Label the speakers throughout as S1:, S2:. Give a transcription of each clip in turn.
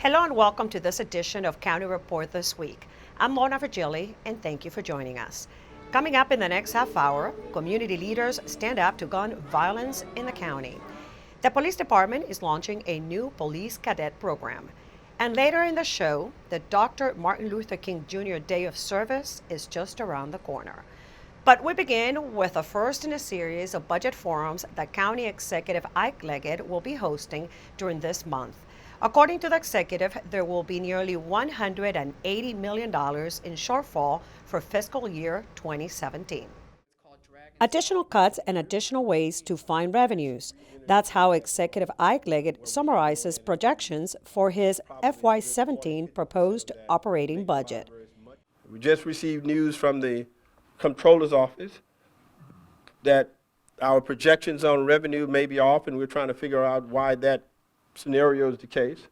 S1: Hello and welcome to this edition of County Report This Week. I'm Mona Virgili and thank you for joining us. Coming up in the next half hour, community leaders stand up to gun violence in the county. The police department is launching a new police cadet program. And later in the show, the Dr. Martin Luther King Jr. Day of Service is just around the corner. But we begin with the first in a series of budget forums that County Executive Ike Leggett will be hosting during this month. According to the executive, there will be nearly $180 million in shortfall for fiscal year 2017. Additional cuts and additional ways to find revenues. That's how Executive Ike Leggett summarizes projections for his FY17 proposed operating budget.
S2: We just received news from the Comptroller's Office that our projections on revenue may be off, and we're trying to figure out why that scenario is the case.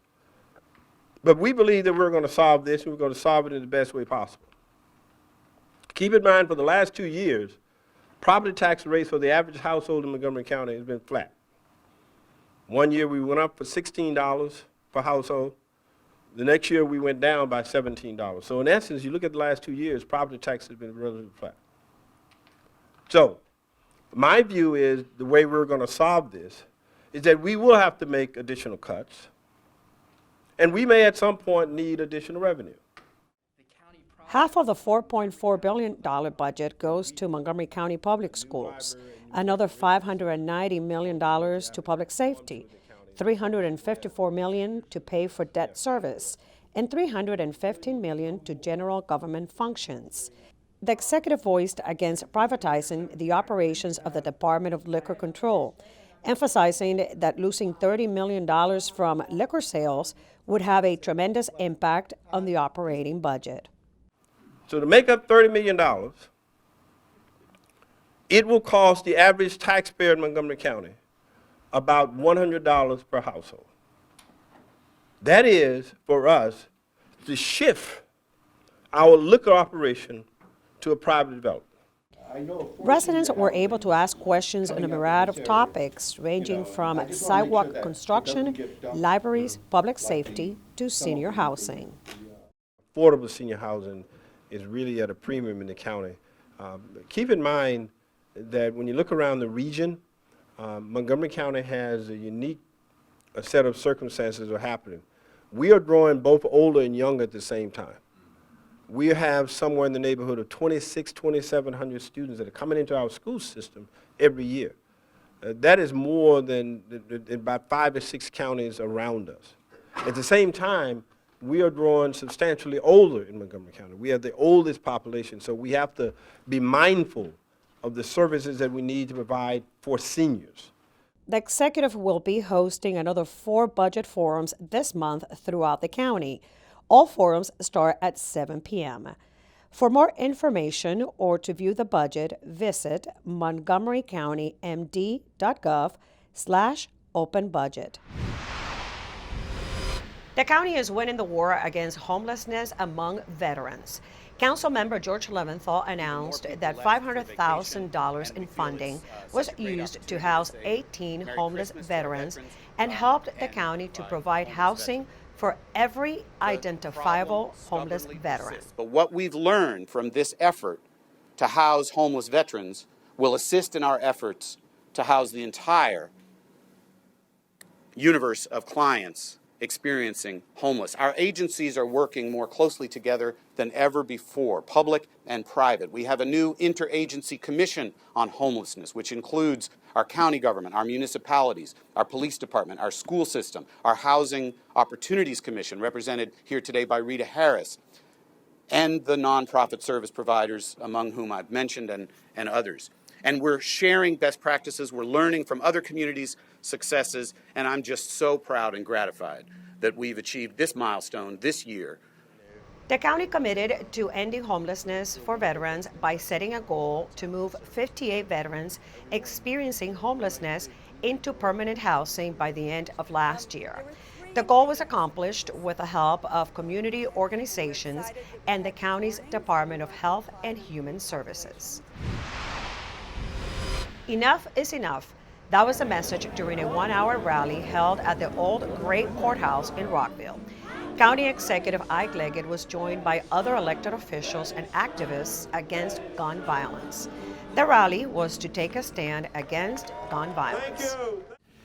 S2: But we believe that we're going to solve this, and we're going to solve it in the best way possible. Keep in mind, for the last 2 years, property tax rates for the average household in Montgomery County has been flat. One year we went up for $16 per household. The next year we went down by $17. So in essence, you look at the last 2 years, property tax has been relatively flat. So my view is the way we're going to solve this is that we will have to make additional cuts, and we may at some point need additional revenue.
S1: Half of the $4.4 billion budget goes to Montgomery County Public Schools, another $590 million to public safety, $354 million to pay for debt service, and $315 million to general government functions. The executive voiced against privatizing the operations of the Department of Liquor Control, emphasizing that losing $30 million from liquor sales would have a tremendous impact on the operating budget.
S2: So to make up $30 million, it will cost the average taxpayer in Montgomery County about $100 per household. That is, for us, to shift our liquor operation to a private developer.
S1: Residents were able to ask questions on a myriad of topics, ranging from sidewalk construction, libraries, public safety, to senior housing.
S2: Affordable senior housing is really at a premium in the county. Keep in mind that when you look around the region, Montgomery County has a unique set of circumstances that are happening. We are growing both older and younger at the same time. We have somewhere in the neighborhood of 2,700 students that are coming into our school system every year. That is more than about 5 or 6 counties around us. At the same time, we are growing substantially older in Montgomery County. We have the oldest population, so we have to be mindful of the services that we need to provide for seniors.
S1: The executive will be hosting another 4 budget forums this month throughout the county. All forums start at 7 p.m. For more information or to view the budget, visit montgomerycountymd.gov/open-budget. The county is winning the war against homelessness among veterans. Councilmember George Leventhal announced that $500,000 in funding was used to house 18 homeless veterans and helped the county to provide housing for every identifiable homeless veteran.
S3: But what we've learned from this effort to house homeless veterans will assist in our efforts to house the entire universe of clients experiencing homeless. Our agencies are working more closely together than ever before, public and private. We have a new interagency commission on homelessness, which includes our county government, our municipalities, our police department, our school system, our Housing Opportunities Commission, represented here today by Rita Harris, and the nonprofit service providers, among whom I've mentioned, and others. And we're sharing best practices, we're learning from other communities' successes, and I'm just so proud and gratified that we've achieved this milestone this year.
S1: The county committed to ending homelessness for veterans by setting a goal to move 58 veterans experiencing homelessness into permanent housing by the end of last year. The goal was accomplished with the help of community organizations and the county's Department of Health and Human Services. Enough is enough. That was the message during a one-hour rally held at the old Great Courthouse in Rockville. County Executive Ike Leggett was joined by other elected officials and activists against gun violence. The rally was to take a stand against gun violence.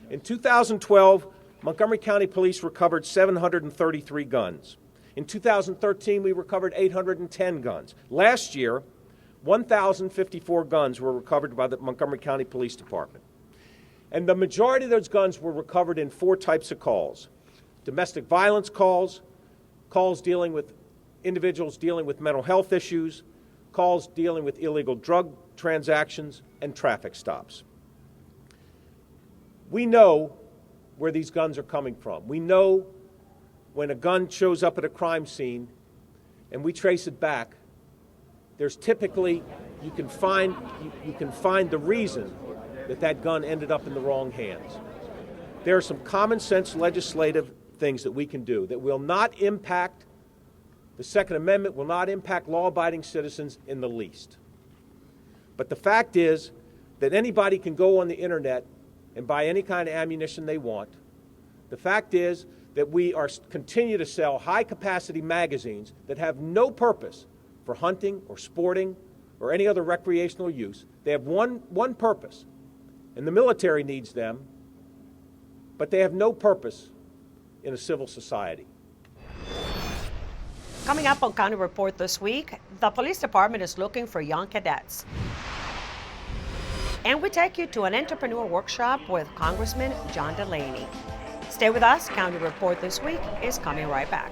S4: In 2012, Montgomery County Police recovered 733 guns. In 2013, we recovered 810 guns. Last year, 1,054 guns were recovered by the Montgomery County Police Department. And the majority of those guns were recovered in 4 types of calls: domestic violence calls, calls dealing with individuals dealing with mental health issues, calls dealing with illegal drug transactions, and traffic stops. We know where these guns are coming from. We know when a gun shows up at a crime scene and we trace it back, there's typically, you can find the reason that gun ended up in the wrong hands. There are some common sense legislative things that we can do that will not impact the Second Amendment, will not impact law-abiding citizens in the least. But the fact is that anybody can go on the internet and buy any kind of ammunition they want. The fact is that we continue to sell high-capacity magazines that have no purpose for hunting or sporting or any other recreational use. They have one purpose, and the military needs them, but they have no purpose in a civil society.
S1: Coming up on County Report this week, the police department is looking for young cadets. And we take you to an entrepreneur workshop with Congressman John Delaney. Stay with us. County Report this week is coming right back.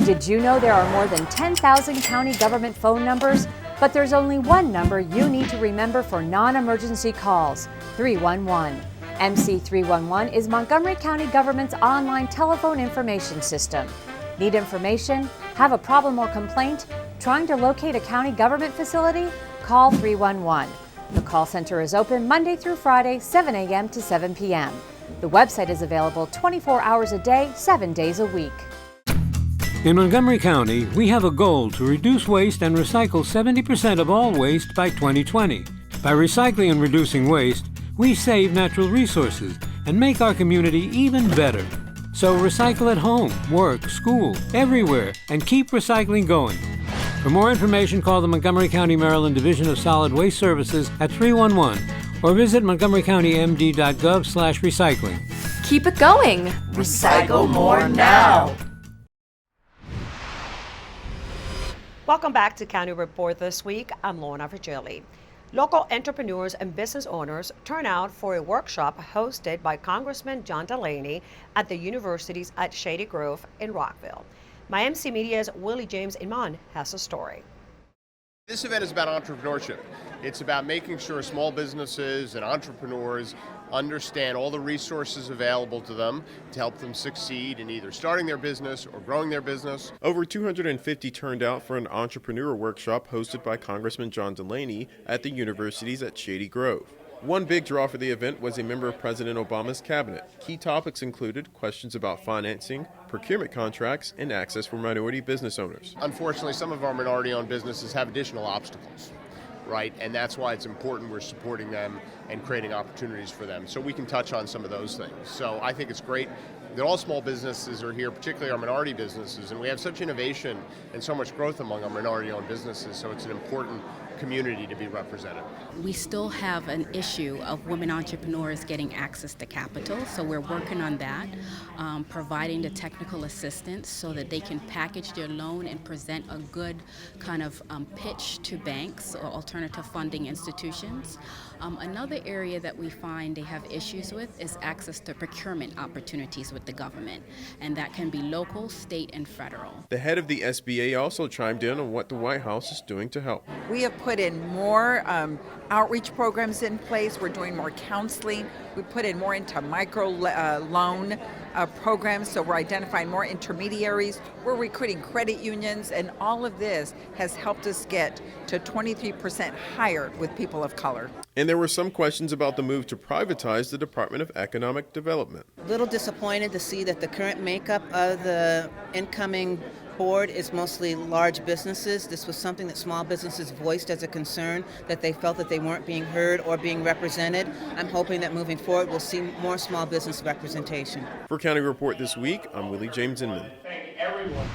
S5: Did you know there are more than 10,000 county government phone numbers? But there's only one number you need to remember for non-emergency calls: 311. MC311 is Montgomery County government's online telephone information system. Need information? Have a problem or complaint? Trying to locate a county government facility? Call 311. The call center is open Monday through Friday, 7 a.m. to 7 p.m. The website is available 24 hours a day, 7 days a week.
S6: In Montgomery County, we have a goal to reduce waste and recycle 70% of all waste by 2020. By recycling and reducing waste, we save natural resources and make our community even better. So recycle at home, work, school, everywhere, and keep recycling going. For more information, call the Montgomery County, Maryland Division of Solid Waste Services at 311 or visit montgomerycountymd.gov/recycling.
S7: Keep it going. Recycle more now.
S1: Welcome back to County Report this week. I'm Lorna Virgili. Local entrepreneurs and business owners turn out for a workshop hosted by Congressman John Delaney at the universities at Shady Grove in Rockville. My MC Media's Willie James Iman has a story.
S8: This event is about entrepreneurship. It's about making sure small businesses and entrepreneurs understand all the resources available to them to help them succeed in either starting their business or growing their business.
S9: Over 250 turned out for an entrepreneur workshop hosted by Congressman John Delaney at the universities at Shady Grove. One big draw for the event was a member of President Obama's cabinet. Key topics included questions about financing, procurement contracts, and access for minority business owners.
S8: Unfortunately, some of our minority-owned businesses have additional obstacles, right? And that's why it's important we're supporting them and creating opportunities for them. So we can touch on some of those things. So I think it's great that all small businesses are here, particularly our minority businesses, and we have such innovation and so much growth among our minority-owned businesses, so it's an important community to be represented.
S10: We still have an issue of women entrepreneurs getting access to capital, so we're working on that, providing the technical assistance so that they can package their loan and present a good kind of pitch to banks or alternative funding institutions. Another area that we find they have issues with is access to procurement opportunities with the government, and that can be local, state, and federal.
S9: The head of the SBA also chimed in on what the White House is doing to help.
S11: We have put in more outreach programs in place. We're doing more counseling. We put in more into micro loan programs, so we're identifying more intermediaries. We're recruiting credit unions, and all of this has helped us get to 23% higher with people of color.
S9: And there were some questions about the move to privatize the Department of Economic Development.
S12: A little disappointed to see that the current makeup of the incoming board is mostly large businesses. This was something that small businesses voiced as a concern, that they felt that they weren't being heard or being represented. I'm hoping that moving forward we'll see more small business representation.
S9: For County Report this week, I'm Willie James Inman.
S3: Thank you, everyone.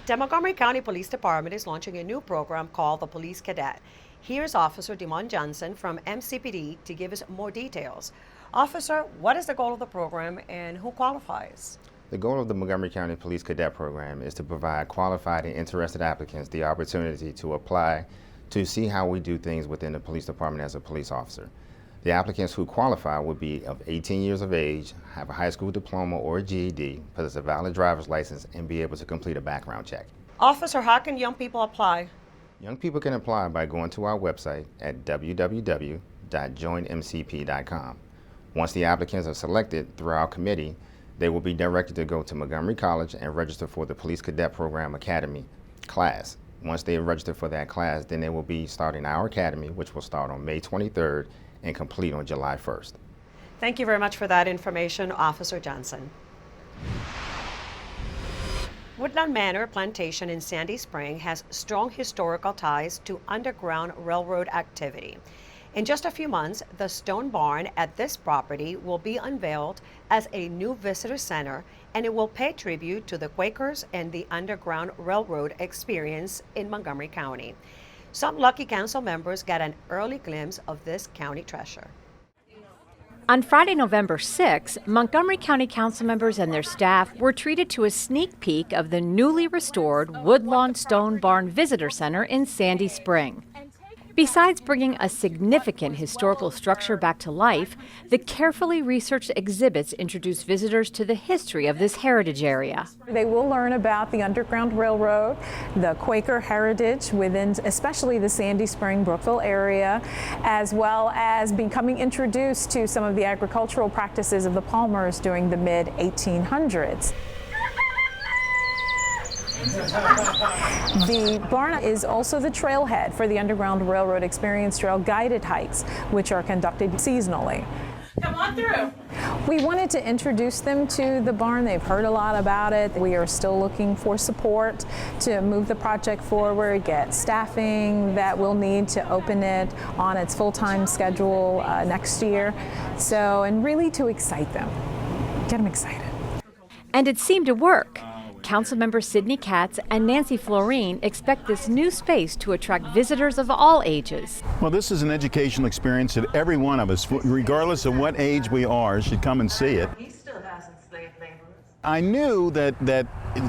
S1: The Montgomery County Police Department is launching a new program called the Police Cadet. Here's Officer Demond Johnson from MCPD to give us more details. Officer, what is the goal of the program and who qualifies?
S13: The goal of the Montgomery County Police Cadet Program is to provide qualified and interested applicants the opportunity to apply to see how we do things within the police department as a police officer. The applicants who qualify will be of 18 years of age, have a high school diploma or a GED, possess a valid driver's license, and be able to complete a background check.
S1: Officer, how can young people apply?
S13: Young people can apply by going to our website at www.joinmcp.com. Once the applicants are selected through our committee, they will be directed to go to Montgomery College and register for the Police Cadet Program Academy class. Once they register for that class, then they will be starting our academy, which will start on May 23rd and complete on July 1st.
S1: Thank you very much for that information, Officer Johnson. Woodland Manor Plantation in Sandy Spring has strong historical ties to Underground Railroad activity. In just a few months, the stone barn at this property will be unveiled as a new visitor center, and it will pay tribute to the Quakers and the Underground Railroad experience in Montgomery County. Some lucky council members got an early glimpse of this county treasure.
S5: On Friday, November 6, Montgomery County Council members and their staff were treated to a sneak peek of the newly restored Woodlawn Stone Barn Visitor Center in Sandy Spring. Besides bringing a significant historical structure back to life, the carefully researched exhibits introduce visitors to the history of this heritage area.
S14: They will learn about the Underground Railroad, the Quaker heritage within especially the Sandy Spring, Brookville area, as well as becoming introduced to some of the agricultural practices of the Palmers during the mid-1800s. The barn is also the trailhead for the Underground Railroad Experience Trail guided hikes, which are conducted seasonally.
S7: Come on through.
S14: We wanted to introduce them to the barn. They've heard a lot about it. We are still looking for support to move the project forward, get staffing that we'll need to open it on its full-time schedule next year. And really to excite them, get them excited.
S5: And it seemed to work. Councilmember Sidney Katz and Nancy Florine expect this new space to attract visitors of all ages.
S15: Well, this is an educational experience that every one of us, regardless of what age we are, should come and see it. I knew that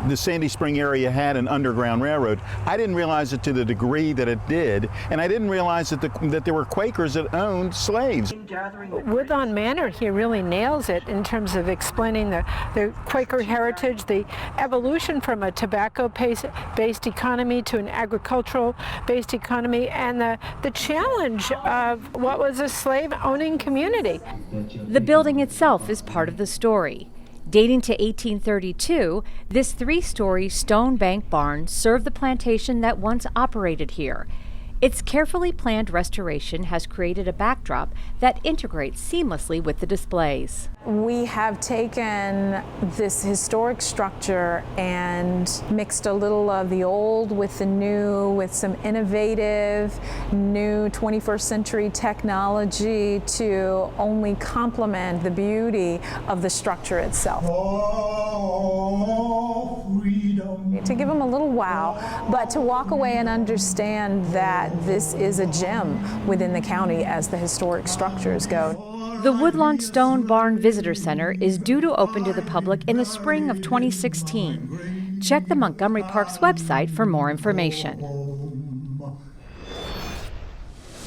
S15: the Sandy Spring area had an underground railroad. I didn't realize it to the degree that it did, and I didn't realize that there were Quakers that owned slaves.
S16: Woodlawn Manor here really nails it in terms of explaining the Quaker heritage, the evolution from a tobacco-based economy to an agricultural-based economy, and the challenge of what was a slave-owning community.
S5: The building itself is part of the story. Dating to 1832, this three-story stone bank barn served the plantation that once operated here. Its carefully planned restoration has created a backdrop that integrates seamlessly with the displays.
S14: We have taken this historic structure and mixed a little of the old with the new, with some innovative, new 21st century technology to only complement the beauty of the structure itself. To give them a little wow, but to walk away and understand that this is a gem within the county as the historic structures go.
S5: The Woodlawn Stone Barn Visitor Center is due to open to the public in the spring of 2016. Check the Montgomery Parks website for more information.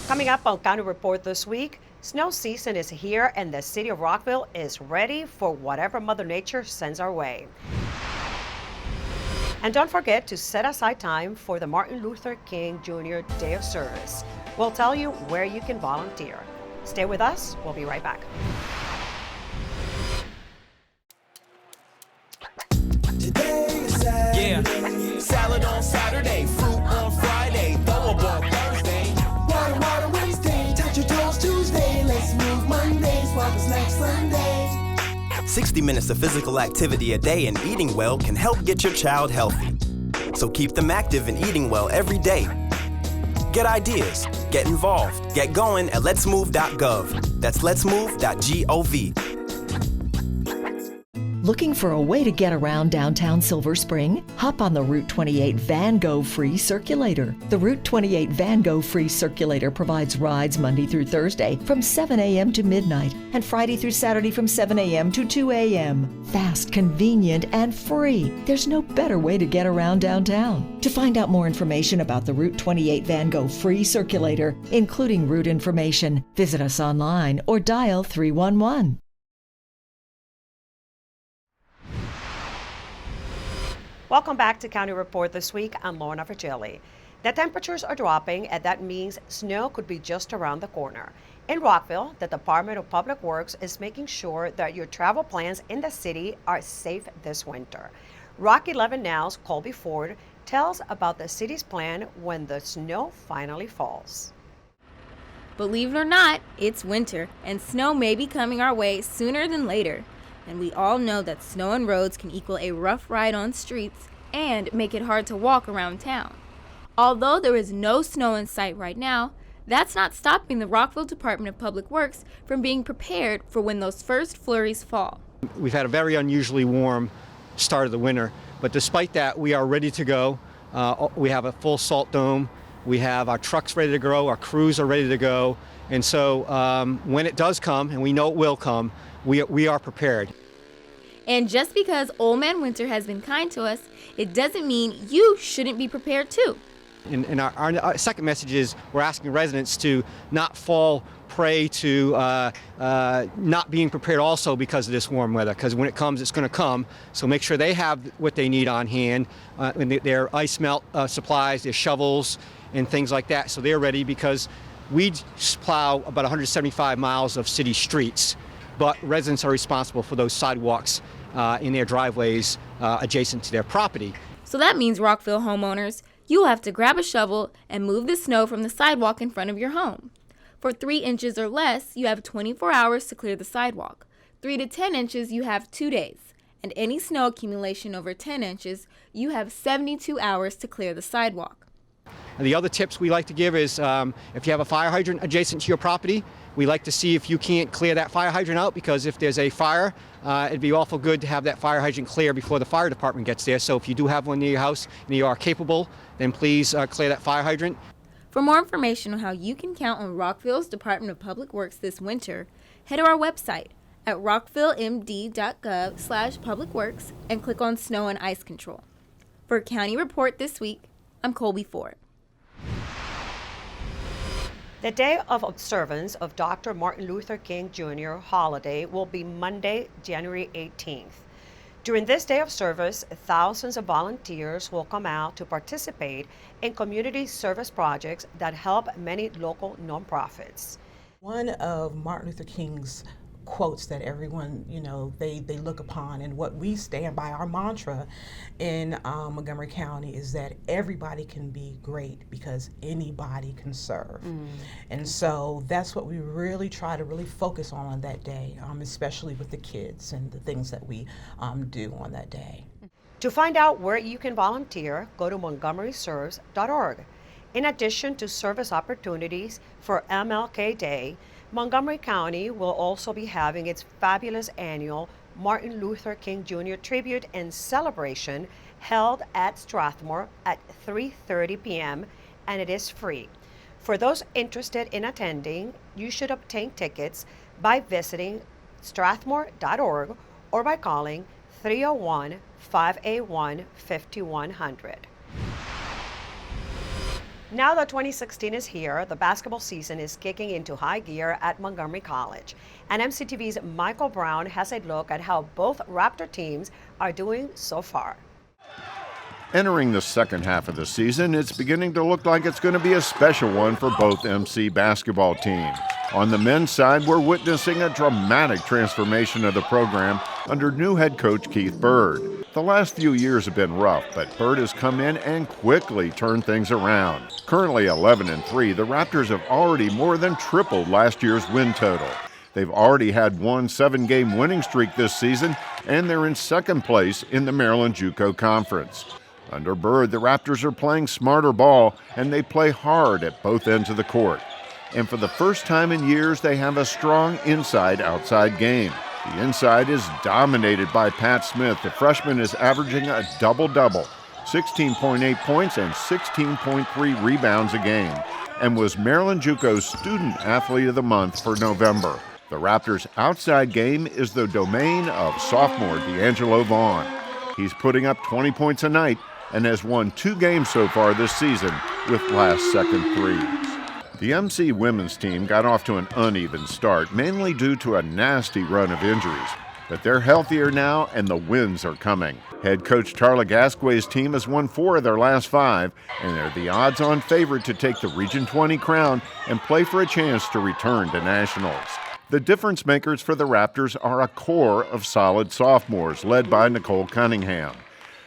S1: Coming up on County Report this week, snow season is here and the city of Rockville is ready for whatever Mother Nature sends our way. And don't forget to set aside time for the Martin Luther King Jr. Day of Service. We'll tell you where you can volunteer. Stay with us. We'll be right back.
S17: Yeah, salad on Saturday, fruit on Friday, throw a ball Thursday. Water Wednesday, touch your toes Tuesday. Let's move Monday, swap us next Sunday.
S18: 60 minutes of physical activity a day and eating well can help get your child healthy. So keep them active and eating well every day. Get ideas, get involved, get going at letsmove.gov. That's letsmove.gov.
S19: Looking for a way to get around downtown Silver Spring? Hop on the Route 28 Van Go Free Circulator. The Route 28 Van Go Free Circulator provides rides Monday through Thursday from 7 a.m. to midnight and Friday through Saturday from 7 a.m. to 2 a.m. Fast, convenient, and free. There's no better way to get around downtown. To find out more information about the Route 28 Van Go Free Circulator, including route information, visit us online or dial 311.
S1: Welcome back to County Report This Week. I'm Lorna Virgili. The temperatures are dropping, and that means snow could be just around the corner. In Rockville, the Department of Public Works is making sure that your travel plans in the city are safe this winter. Rock 11 Now's Colby Ford tells about the city's plan when the snow finally falls.
S20: Believe it or not, it's winter, and snow may be coming our way sooner than later. And we all know that snow on roads can equal a rough ride on streets and make it hard to walk around town. Although there is no snow in sight right now, that's not stopping the Rockville Department of Public Works from being prepared for when those first flurries fall.
S21: We've had a very unusually warm start of the winter, but despite that, we are ready to go. We have a full salt dome. We have our trucks ready to go. Our crews are ready to go. And so when it does come, and we know it will come, we are prepared.
S20: And just because Old Man Winter has been kind to us, it doesn't mean you shouldn't be prepared too.
S21: And our second message is we're asking residents to not fall prey to not being prepared also because of this warm weather, because when it comes, it's going to come. So make sure they have what they need on hand, their ice melt supplies, their shovels, and things like that, so they're ready, because we plow about 175 miles of city streets, but residents are responsible for those sidewalks in their driveways adjacent to their property.
S20: So that means, Rockville homeowners, you'll have to grab a shovel and move the snow from the sidewalk in front of your home. For 3 inches or less, you have 24 hours to clear the sidewalk. 3 to 10 inches, you have 2 days. And any snow accumulation over 10 inches, you have 72 hours to clear the sidewalk.
S21: And the other tips we like to give is if you have a fire hydrant adjacent to your property, we like to see if you can't clear that fire hydrant out, because if there's a fire, it'd be awful good to have that fire hydrant clear before the fire department gets there. So if you do have one near your house and you are capable, then please clear that fire hydrant.
S20: For more information on how you can count on Rockville's Department of Public Works this winter, head to our website at rockvillemd.gov/publicworks and click on Snow and Ice Control. For County Report This Week, I'm Colby Ford.
S1: The day of observance of Dr. Martin Luther King Jr. holiday will be Monday, January 18th. During this day of service, thousands of volunteers will come out to participate in community service projects that help many local nonprofits.
S22: One of Martin Luther King's quotes that everyone, they look upon, and what we stand by, our mantra in Montgomery County, is that everybody can be great because anybody can serve. And so that's what we really try to focus on that day, especially with the kids and the things that we do on that day.
S1: To find out where you can volunteer, go to montgomeryserves.org. In addition to service opportunities for MLK Day, Montgomery County will also be having its fabulous annual Martin Luther King Jr. Tribute and Celebration held at Strathmore at 3:30 p.m., and it is free. For those interested in attending, you should obtain tickets by visiting strathmore.org or by calling 301-581-5100. Now that 2016 is here, the basketball season is kicking into high gear at Montgomery College. And MCTV's Michael Brown has a look at how both Raptor teams are doing so far.
S23: Entering the second half of the season, it's beginning to look like it's going to be a special one for both MC basketball teams. On the men's side, we're witnessing a dramatic transformation of the program under new head coach Keith Bird. The last few years have been rough, but Bird has come in and quickly turned things around. Currently 11-3, the Raptors have already more than tripled last year's win total. They've already had one 7-game winning streak this season, and they're in second place in the Maryland JUCO Conference. Under Bird, the Raptors are playing smarter ball, and they play hard at both ends of the court. And for the first time in years, they have a strong inside-outside game. The inside is dominated by Pat Smith. The freshman is averaging a double-double, 16.8 points and 16.3 rebounds a game, and was Maryland JUCO's Student Athlete of the Month for November. The Raptors' outside game is the domain of sophomore D'Angelo Vaughn. He's putting up 20 points a night and has won 2 games so far this season with last-second threes. The MC women's team got off to an uneven start, mainly due to a nasty run of injuries. But they're healthier now, and the wins are coming. Head coach Tarla Gasquet's team has won 4 of their last 5, and they're the odds-on favorite to take the Region 20 crown and play for a chance to return to nationals. The difference makers for the Raptors are a core of solid sophomores, led by Nicole Cunningham.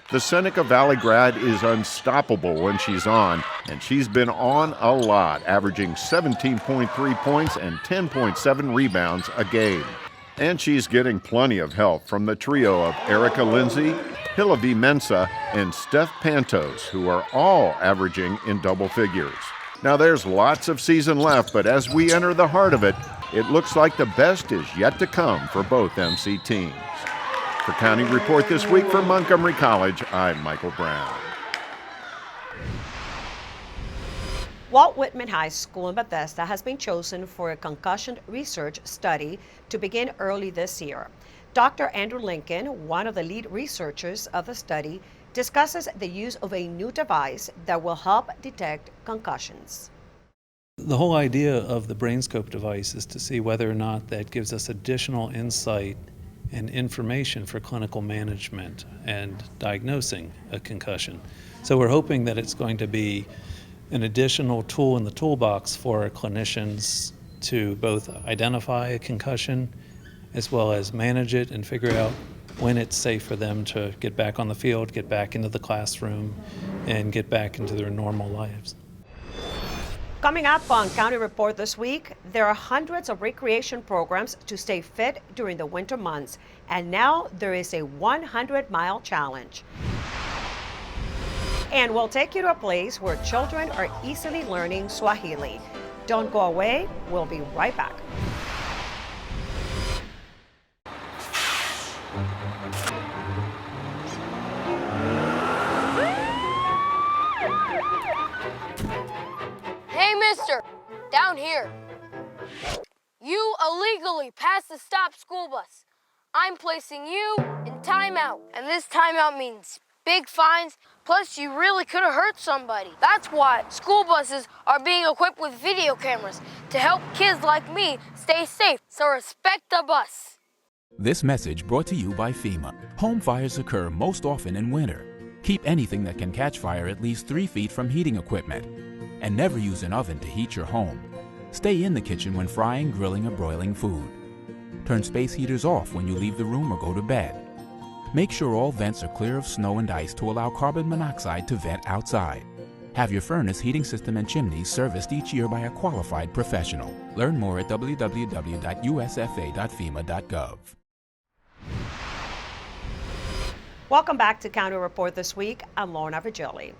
S23: The Seneca Valley grad is unstoppable when she's on, and she's been on a lot, averaging 17.3 points and 10.7 rebounds a game. And she's getting plenty of help from the trio of Erica Lindsay, Hilavi Mensah, and Steph Pantos, who are all averaging in double figures. Now there's lots of season left, but as we enter the heart of it, it looks like the best is yet to come for both MC teams. For County Report this week from Montgomery College, I'm Michael Brown.
S1: Walt Whitman High School in Bethesda has been chosen for a concussion research study to begin early this year. Dr. Andrew Lincoln, one of the lead researchers of the study, discusses the use of a new device that will help detect concussions.
S2: The whole idea of the BrainScope device is to see whether or not that gives us additional insight and information for clinical management and diagnosing a concussion. So we're hoping that it's going to be an additional tool in the toolbox for our clinicians to both identify a concussion as well as manage it and figure out when it's safe for them to get back on the field, get back into the classroom, and get back into their normal lives.
S1: Coming up on County Report this week, there are hundreds of recreation programs to stay fit during the winter months, and now there is a 100-mile challenge. And we'll take you to a place where children are easily learning Swahili. Don't go away, we'll be right back.
S4: Hey, mister, down here. You illegally passed the stop school bus. I'm placing you in timeout, and this timeout means big fines, plus you really could have hurt somebody. That's why school buses are being equipped with video cameras to help kids like me stay safe, so respect the bus.
S6: This message brought to you by FEMA. Home fires occur most often in winter. Keep anything that can catch fire at least 3 feet from heating equipment. And never use an oven to heat your home. Stay in the kitchen when frying, grilling, or broiling food. Turn space heaters off when you leave the room or go to bed. Make sure all vents are clear of snow and ice to allow carbon monoxide to vent outside. Have your furnace, heating system, and chimneys serviced each year by a qualified professional. Learn more at www.usfa.fema.gov.
S1: Welcome back to County Report this week. I'm Lorna Virgili.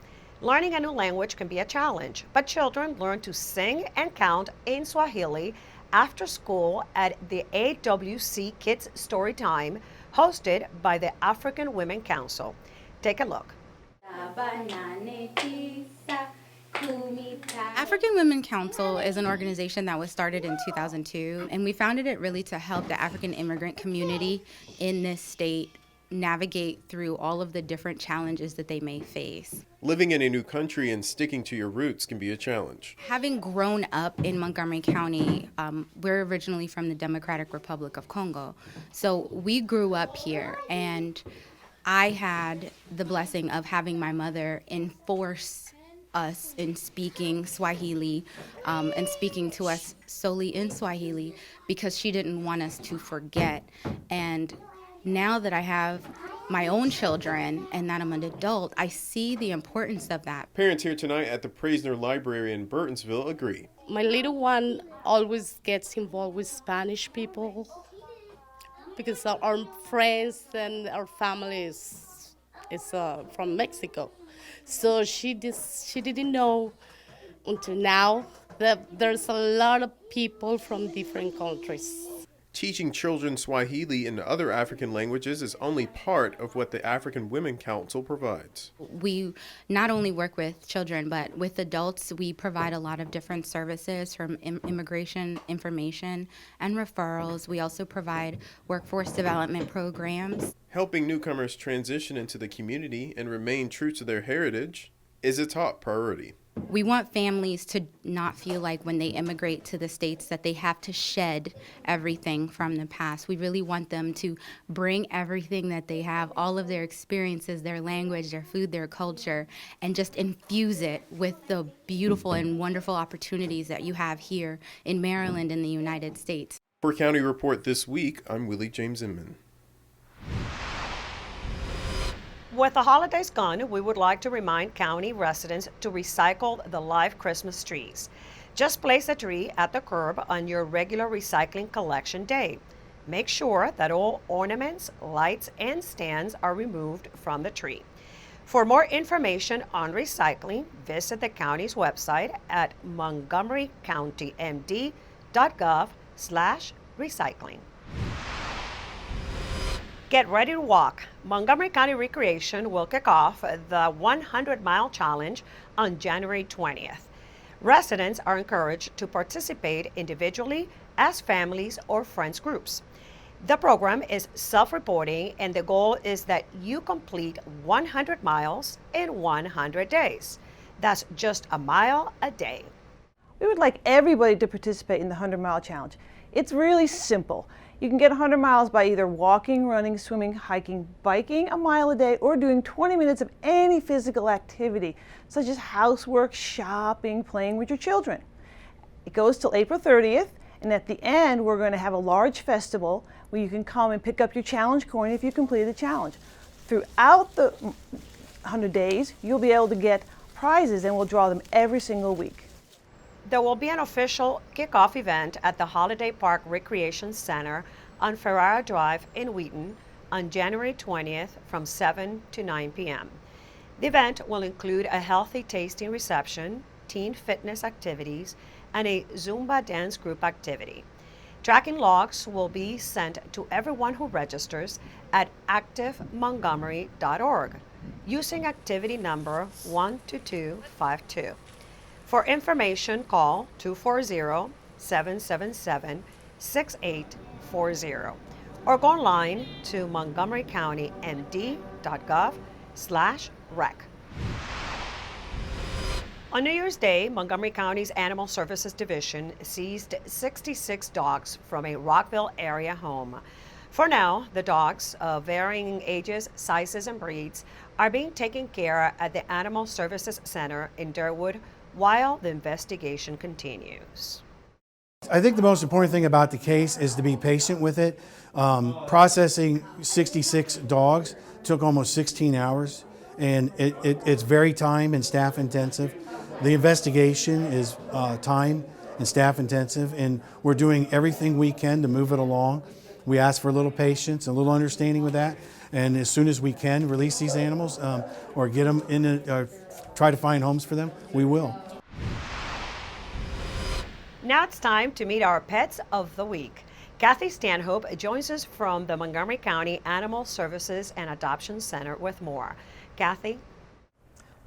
S1: Learning a new language can be a challenge, but children learn to sing and count in Swahili after school at the AWC Kids Storytime, hosted by the African Women Council. Take a look.
S10: African Women Council is an organization that was started in 2002, and we founded it really to help the African immigrant community in this state navigate through all of the different challenges that they may face.
S9: Living in a new country and sticking to your roots can be a challenge.
S10: Having grown up in Montgomery County, we're originally from the Democratic Republic of Congo. So we grew up here, and I had the blessing of having my mother enforce us in speaking Swahili and speaking to us solely in Swahili because she didn't want us to forget. And now that I have my own children and that I'm an adult, I see the importance of that.
S9: Parents here tonight at the Praisner Library in Burtonsville agree.
S8: My little one always gets involved with Spanish people because our friends and our family is from Mexico. So she didn't know until now that there's a lot of people from different countries.
S9: Teaching children Swahili and other African languages is only part of what the African Women Council provides.
S10: We not only work with children, but with adults. We provide a lot of different services from immigration information and referrals. We also provide workforce development programs.
S9: Helping newcomers transition into the community and remain true to their heritage is a top priority.
S10: We want families to not feel like when they immigrate to the States that they have to shed everything from the past. We really want them to bring everything that they have, all of their experiences, their language, their food, their culture, and just infuse it with the beautiful and wonderful opportunities that you have here in Maryland and the United States.
S9: For County Report this week, I'm Willie James Inman.
S1: With the holidays gone, we would like to remind county residents to recycle the live Christmas trees. Just place a tree at the curb on your regular recycling collection day. Make sure that all ornaments, lights, and stands are removed from the tree. For more information on recycling, visit the county's website at montgomerycountymd.gov/recycling. Get ready to walk. Montgomery County Recreation will kick off the 100-mile challenge on January 20th. Residents are encouraged to participate individually, as families, or friends groups. The program is self-reporting, and the goal is that you complete 100 miles in 100 days. That's just a mile a day.
S11: We would like everybody to participate in the 100-mile challenge. It's really simple. You can get 100 miles by either walking, running, swimming, hiking, biking a mile a day, or doing 20 minutes of any physical activity, such as housework, shopping, playing with your children. It goes till April 30th, and at the end, we're going to have a large festival where you can come and pick up your challenge coin if you complete the challenge. Throughout the 100 days, you'll be able to get prizes, and we'll draw them every single week.
S1: There will be an official kickoff event at the Holiday Park Recreation Center on Ferrara Drive in Wheaton on January 20th from 7 to 9 p.m. The event will include a healthy tasting reception, teen fitness activities, and a Zumba dance group activity. Tracking logs will be sent to everyone who registers at activemontgomery.org using activity number 12252. For information, call 240-777-6840 or go online to montgomerycountymd.gov/rec. On New Year's Day, Montgomery County's Animal Services Division seized 66 dogs from a Rockville area home. For now, the dogs of varying ages, sizes, and breeds are being taken care of at the Animal Services Center in Durwood while the investigation continues.
S12: I think the most important thing about the case is to be patient with it. Processing 66 dogs took almost 16 hours, and it's very time and staff intensive. The investigation is time and staff intensive, and we're doing everything we can to move it along. We ask for a little patience, a little understanding with that, and as soon as we can release these animals or get them in try to find homes for them, we will.
S1: Now it's time to meet our pets of the week. Kathy Stanhope joins us from the Montgomery County Animal Services and Adoption Center with more. Kathy?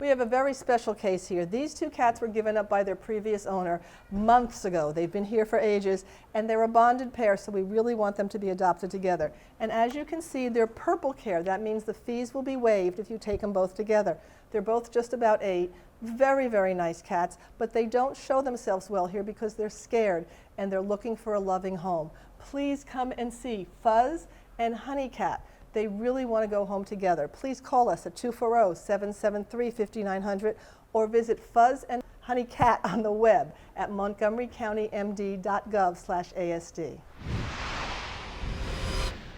S24: We have a very special case here. These two cats were given up by their previous owner months ago. They've been here for ages, and they're a bonded pair, so we really want them to be adopted together. And as you can see, they're purple care. That means the fees will be waived if you take them both together. They're both just about 8. Very, very nice cats, but they don't show themselves well here because they're scared and they're looking for a loving home. Please come and see Fuzz and Honeycat. They really want to go home together. Please call us at 240-773-5900 or visit Fuzz and Honeycat on the web at montgomerycountymd.gov/ASD.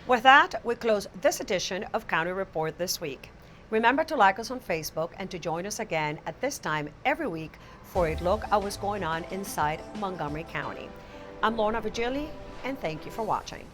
S1: With that, we close this edition of County Report This Week. Remember to like us on Facebook and to join us again at this time every week for a look at what's going on inside Montgomery County. I'm Lorna Virgili, and thank you for watching.